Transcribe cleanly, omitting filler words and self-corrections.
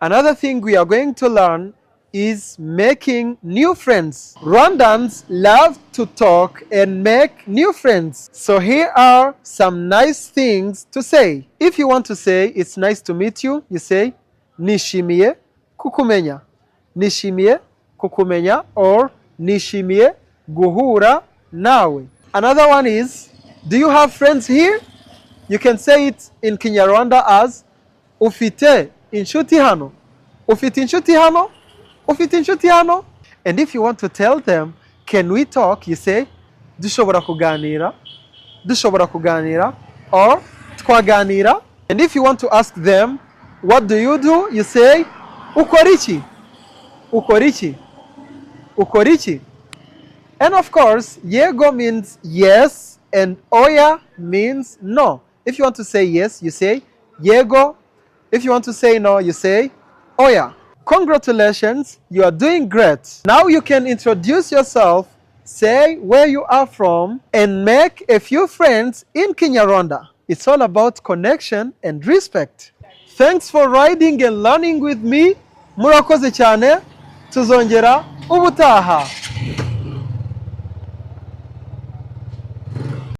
Another thing we are going to learn is making new friends. Rwandans love to talk and make new friends. So here are some nice things to say. If you want to say it's nice to meet you, you say nishimiye kukumenya. Nishimiye kukumenya or nishimiye guhura nawe. Another one is, do you have friends here? You can say it in Kinyarwanda as ufite inshuti hano. Ufite inshuti hano? Ufite inshuti hano? And if you want to tell them, can we talk? You say, dushobora kuganira. Dushobora kuganira. Or twaganira. And if you want to ask them, what do? You say, ukorichi. Ukorichi. Ukorichi. And of course, yego means yes and oya means no. If you want to say yes, you say yego. If you want to say no, you say oya. Congratulations, you are doing great. Now you can introduce yourself, say where you are from, and make a few friends in Kinyarwanda. It's all about connection and respect. Thanks for riding and learning with me. Murakoze cyane. Tuzongera ubutaha.